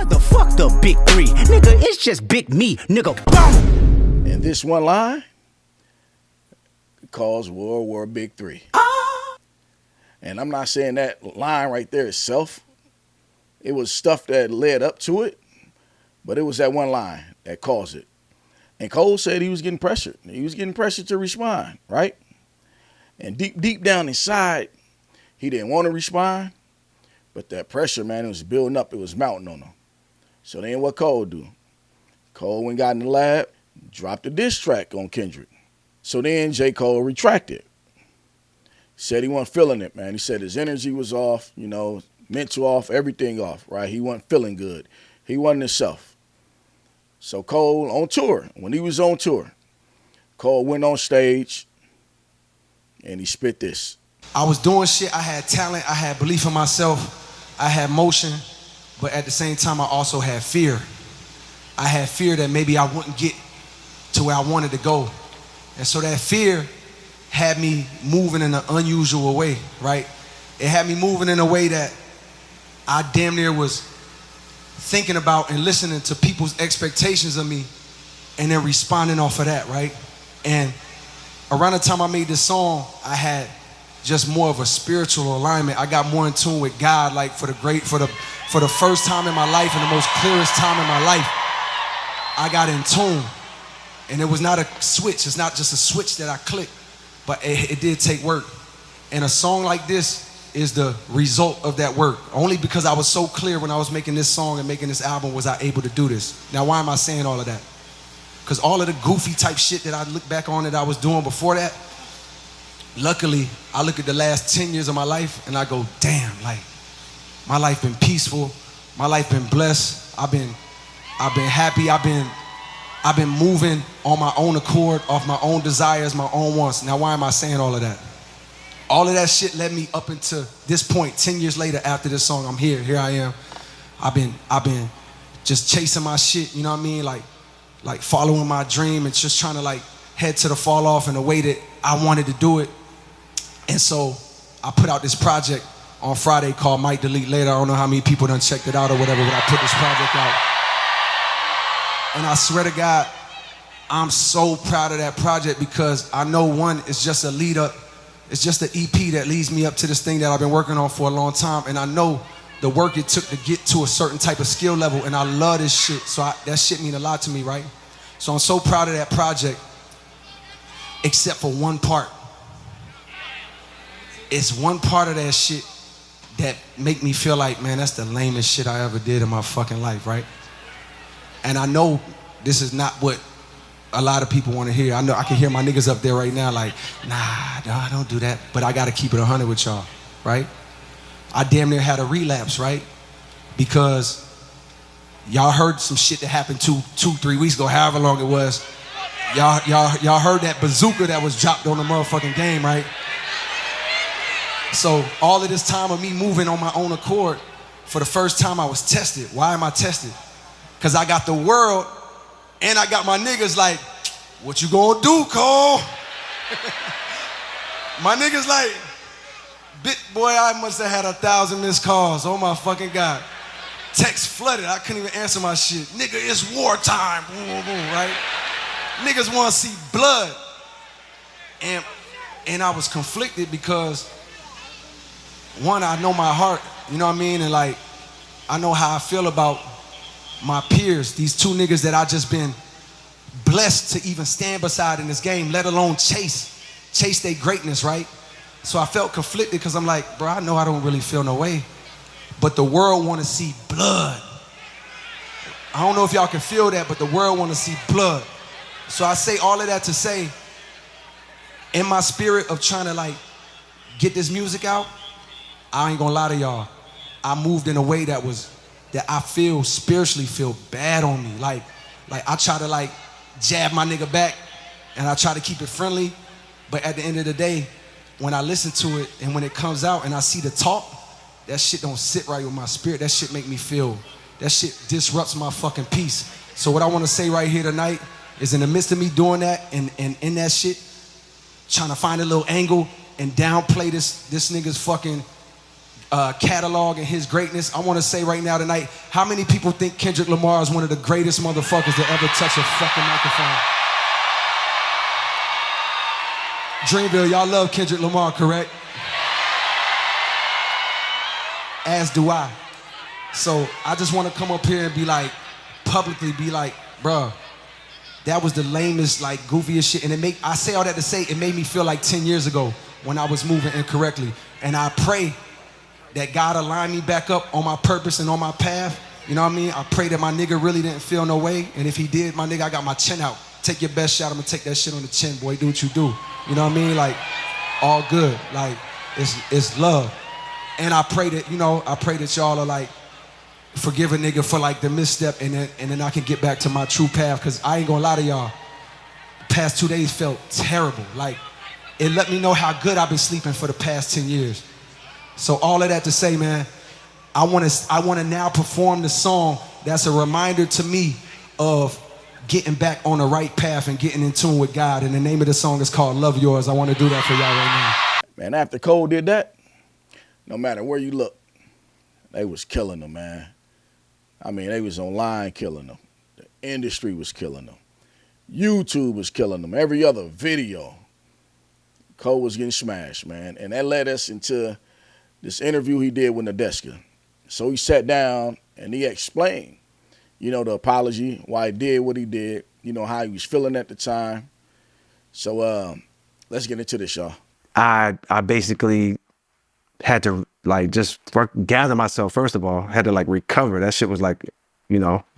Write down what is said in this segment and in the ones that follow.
What the fuck the big three? Nigga, it's just big me, nigga. Boom! And this one line caused World War Big Three. And I'm not saying that line right there itself. It was stuff that led up to it, but it was that one line that caused it. And Cole said he was getting pressured. He was getting pressured to respond, right? And deep down inside, he didn't want to respond, but that pressure, man, it was building up. It was mounting on him. So then what Cole do? Cole went and got in the lab, dropped a diss track on Kendrick. So then J. Cole retracted. Said he wasn't feeling it, man. He said his energy was off, mental off, everything off, right? He wasn't feeling good. He wasn't himself. So Cole on tour, when he was on tour, Cole went on stage and he spit this. I was doing shit, I had talent, I had belief in myself, I had motion, but at the same time I also had fear. I had fear that maybe I wouldn't get to where I wanted to go. And so that fear had me moving in an unusual way, right? It had me moving in a way that I damn near was thinking about and listening to people's expectations of me and then responding off of that, right? And around the time I made this song, I had just more of a spiritual alignment. I got more in tune with God, like for the first time in my life and the most clearest time in my life, I got in tune. And it was not a switch. It's not just a switch that I clicked, but it did take work. And a song like this is the result of that work. Only because I was so clear when I was making this song and making this album was I able to do this. Now, why am I saying all of that? Because all of the goofy type shit that I look back on that I was doing before that, luckily, I look at the last 10 years of my life and I go, damn, like, my life been peaceful. My life been blessed. I've been happy. I've been moving on my own accord, off my own desires, my own wants. Now, why am I saying all of that? All of that shit led me up into this point, 10 years later after this song. I'm here I am. I've been just chasing my shit, you know what I mean? Like following my dream and just trying to like head to the fall off in the way that I wanted to do it. And so I put out this project on Friday called Might Delete Later. I don't know how many people done checked it out or whatever, but I put this project out. And I swear to God, I'm so proud of that project because I know one, it's just a lead up. It's just an EP that leads me up to this thing that I've been working on for a long time. And I know the work it took to get to a certain type of skill level. And I love this shit. So that shit mean a lot to me, right? So I'm so proud of that project, except for one part. It's one part of that shit that make me feel like, man, that's the lamest shit I ever did in my fucking life, right? And I know this is not what a lot of people want to hear. I know I can hear my niggas up there right now like, nah, don't do that. But I got to keep it 100 with y'all, right? I damn near had a relapse, right? Because y'all heard some shit that happened 2-3 weeks ago, however long it was. Y'all heard that bazooka that was dropped on the motherfucking game, right? So all of this time of me moving on my own accord, for the first time I was tested. Why am I tested? Because I got the world and I got my niggas like, what you gonna do, Cole? My niggas like, boy, I must have had 1,000 missed calls. Oh my fucking God. Text flooded, I couldn't even answer my shit. Nigga, it's wartime, boom, boom, boom, right? Niggas wanna see blood. And I was conflicted because one, I know my heart, you know what I mean? And like, I know how I feel about my peers, these two niggas that I just been blessed to even stand beside in this game, let alone chase their greatness, right? So I felt conflicted because I'm like, bro, I know I don't really feel no way, but the world want to see blood. I don't know if y'all can feel that, but the world want to see blood. So I say all of that to say, in my spirit of trying to like get this music out, I ain't gonna lie to y'all, I moved in a way that I feel spiritually feel bad on me. Like I try to like jab my nigga back and I try to keep it friendly. But at the end of the day, when I listen to it and when it comes out and I see the talk, that shit don't sit right with my spirit. That shit make me feel, that shit disrupts my fucking peace. So what I want to say right here tonight is in the midst of me doing that and in that shit, trying to find a little angle and downplay this nigga's fucking catalog and his greatness, I want to say right now tonight, how many people think Kendrick Lamar is one of the greatest motherfuckers to ever touch a fucking microphone? Dreamville, y'all love Kendrick Lamar, correct? As do I. So I just want to come up here and be like, publicly be like, bruh, that was the lamest, like, goofiest shit. And I say all that to say, it made me feel like 10 years ago when I was moving incorrectly. And I pray that God align me back up on my purpose and on my path. You know what I mean? I pray that my nigga really didn't feel no way. And if he did, my nigga, I got my chin out. Take your best shot, I'm gonna take that shit on the chin, boy. Do what you do. You know what I mean? Like, all good. Like, it's love. And I pray that, y'all are like, forgive a nigga for like the misstep, and then I can get back to my true path. Cause I ain't gonna lie to y'all, the past 2 days felt terrible. Like, it let me know how good I've been sleeping for the past 10 years. So all of that to say, man, I wanna now perform the song that's a reminder to me of getting back on the right path and getting in tune with God. And the name of the song is called Love Yours. I wanna do that for y'all right now. Man, after Cole did that, no matter where you look, they was killing them, man. I mean, they was online killing them. The industry was killing them. YouTube was killing them. Every other video, Cole was getting smashed, man. And that led us into this interview he did with Nadeska. So he sat down and he explained, the apology, why he did what he did, how he was feeling at the time. So let's get into this, y'all. I basically had to just gather myself. First of all, had to recover. That shit was that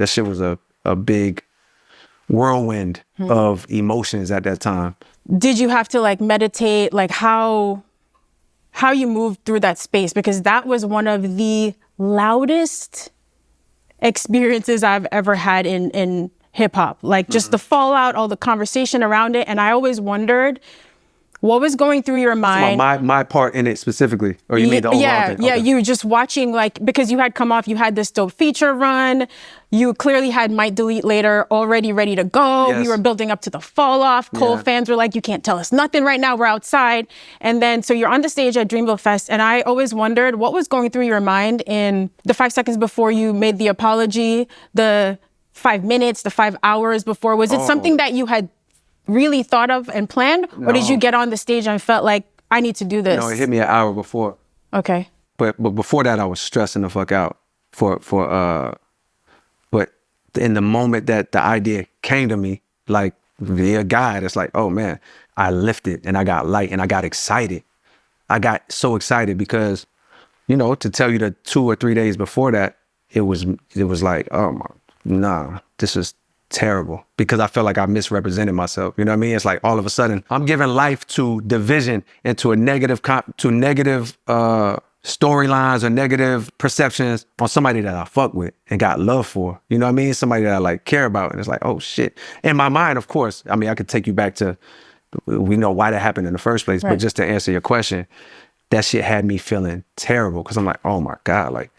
shit was a big whirlwind of emotions at that time. Did you have to meditate, how you moved through that space? Because that was one of the loudest experiences I've ever had in hip hop. Just the fallout, all the conversation around it. And I always wondered, what was going through your mind? My part in it specifically, or you mean the overall thing? Yeah, okay. You were just watching, because you had come off, you had this dope feature run, you clearly had Might Delete Later already ready to go. Yes. We were building up to the fall off. Cole fans were like, you can't tell us nothing right now, we're outside. And then, so you're on the stage at Dreamville Fest, and I always wondered what was going through your mind in the 5 seconds before you made the apology, the 5 minutes, the 5 hours before. Was it something that you had really thought of and planned? No. Or did you get on the stage and felt like, I need to do this? No, it hit me an hour before. Okay. But before that, I was stressing the fuck out but in the moment that the idea came to me, via God, it's like, oh man, I lifted and I got light and I got excited. I got so excited because, to tell you the 2 or 3 days before that, it was like, oh my, nah, this is terrible, because I felt like I misrepresented myself. You know what I mean? It's like all of a sudden I'm giving life to division and to negative storylines or negative perceptions on somebody that I fuck with and got love for. You know what I mean? Somebody that I care about. And it's like, oh shit. In my mind, of course, I mean, I could take you back to, we know why that happened in the first place, right. But just to answer your question, that shit had me feeling terrible, because I'm like, oh my God,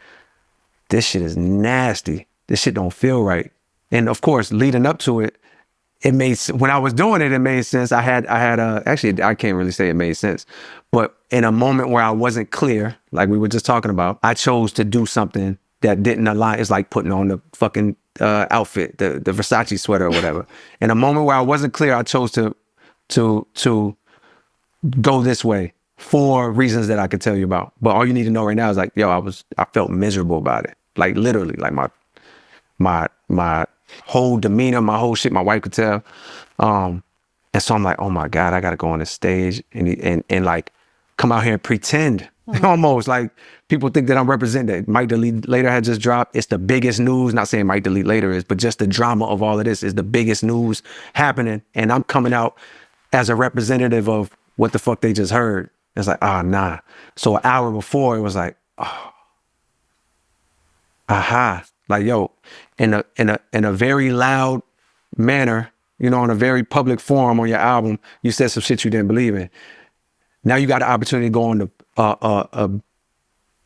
this shit is nasty. This shit don't feel right. And of course, leading up to it, when I was doing it, it made sense. Actually, I can't really say it made sense, but in a moment where I wasn't clear, like we were just talking about, I chose to do something that didn't align. It's like putting on the fucking outfit, the Versace sweater or whatever. In a moment where I wasn't clear, I chose to go this way for reasons that I could tell you about. But all you need to know right now is I felt miserable about it. Literally, my whole demeanor, my whole shit, my wife could tell. And so I'm like, oh my God, I gotta go on the stage and come out here and pretend. Almost like people think that I'm representing. Might Delete Later had just dropped. It's the biggest news. Not saying Might Delete Later is, but just the drama of all of this is the biggest news happening. And I'm coming out as a representative of what the fuck they just heard. It's like, nah. So an hour before, it was like, aha. In a very loud manner, in a very public forum on your album, you said some shit you didn't believe in. Now you got the opportunity to go on a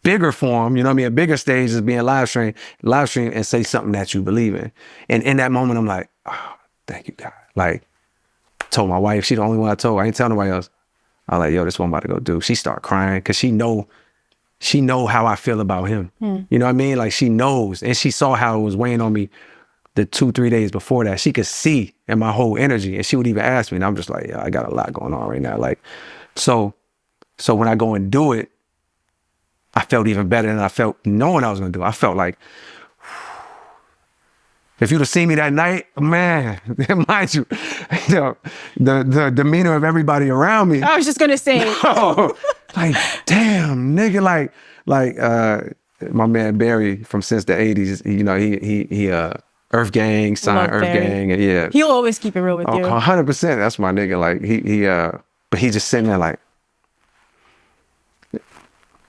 bigger forum, a bigger stage is being live stream and say something that you believe in. And in that moment, I'm like, oh, thank you, God. Told my wife, she the only one I told. I ain't tell nobody else. I was like, yo, this one I'm about to go do. She start crying because she she know how I feel about him. You know what I mean? Like she knows, and she saw how it was weighing on me the 2-3 days before that. She could see in my whole energy, and she would even ask me, and I'm just like, yeah, I got a lot going on right now. Like, so when I go and do it, I felt even better than I felt knowing I was gonna do it. I felt like, if you'd have seen me that night, man, mind you, the demeanor of everybody around me. I was just gonna say, like, damn, nigga, like my man Barry from since the 80s, you know, he Earth Gang, signed Love Earth Barry. Gang, and yeah. he'll always keep it real with you. 100%, that's my nigga. Like but he just sitting there like,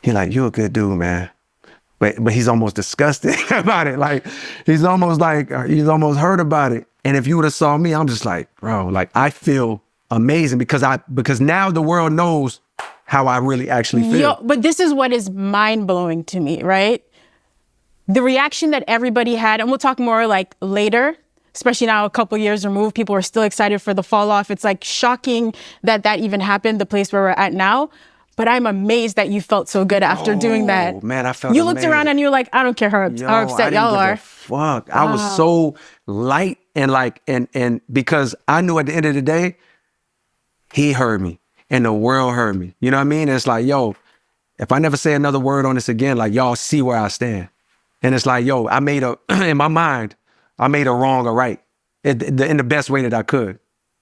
he like, you a good dude, man. But he's almost disgusted about it. Like he's almost hurt about it. And if you would have saw me, I'm just like, bro, like I feel amazing because now the world knows how I really actually feel. But this is what is mind blowing to me, right? The reaction that everybody had, and we'll talk more like later, especially now a couple years removed, people are still excited for the fall off. It's like shocking that even happened, the place where we're at now. But I'm amazed that you felt so good after doing that. Man, I felt You looked amazing. around and you're like, I don't care how upset y'all are. Fuck. I was so light and like, and because I knew at the end of the day, he heard me and the world heard me. You know what I mean? It's like, yo, if I never say another word on this again, like y'all see where I stand. And it's like, yo, in my mind, I made a wrong a right in the best way that I could.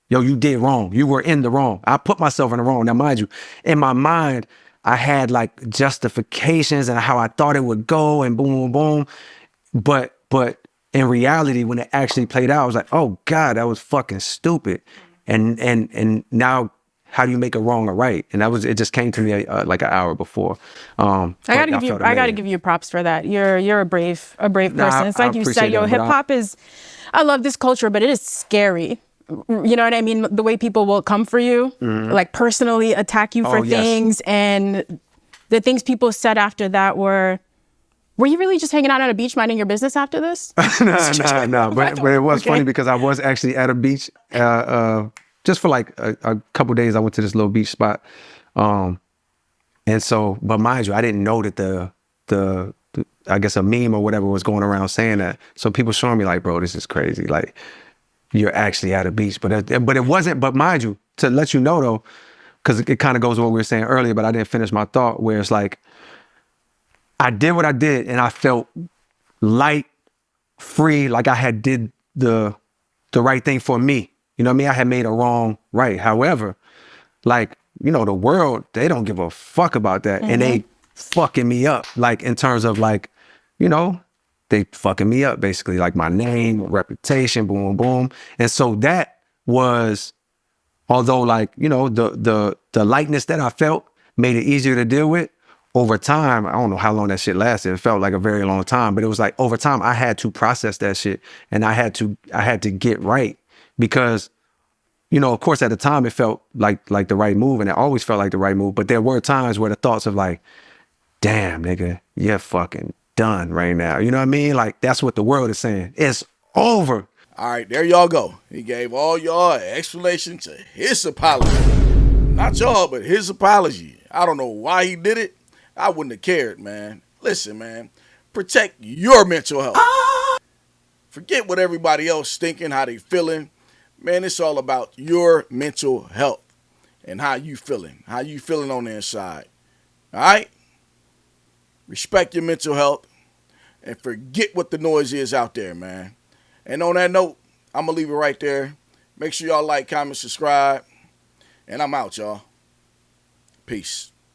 Yo, you did wrong. You were in the wrong. I put myself in the wrong. Now, mind you, in my mind, I had like justifications and how I thought it would go and boom, boom, boom. But in reality, when it actually played out, I was like, oh God, that was fucking stupid. And now, how do you make a wrong a right? And it just came to me like an hour before. I gotta give you props for that. You're a brave person. It's like you said, yo, hip hop is, I love this culture, but it is scary. You know what I mean? The way people will come for you, like personally attack you for things. And the things people said after that were you really just hanging out at a beach minding your business after this? No. But it was funny because I was actually at a beach just for like a couple days. I went to this little beach spot. And so, but mind you, I didn't know that the I guess a meme or whatever was going around saying that. So people showing me like, bro, this is crazy. Like, you're actually at a beach, but it wasn't. But mind you, to let you know though, because it kind of goes to what we were saying earlier, but I didn't finish my thought. Where it's like, I did what I did, and I felt light, free, like I had did the right thing for me. You know what I mean? I had made a wrong right. However, like, you know, the world, they don't give a fuck about that, and they fucking me up, like in terms of like, you know. They fucking me up, basically, like my name, reputation, boom, boom. And so that was, although like, you know, the lightness that I felt made it easier to deal with. Over time, I don't know how long that shit lasted. It felt like a very long time, but it was like over time I had to process that shit, and I had to get right because, you know, of course at the time it felt like the right move, and it always felt like the right move. But there were times where the thoughts of like, damn, nigga, you're fucking done right now. You know what I mean? Like, that's what the world is saying. It's over. All right, there y'all go. He gave all y'all an explanation to his apology. Not y'all, but his apology. I don't know why he did it. I wouldn't have cared, man. Listen, man, protect your mental health. Forget what everybody else thinking, how they feeling. Man, it's all about your mental health and how you feeling on the inside. All right? Respect your mental health and forget what the noise is out there, man. And on that note, I'm going to leave it right there. Make sure y'all like, comment, subscribe. And I'm out, y'all. Peace.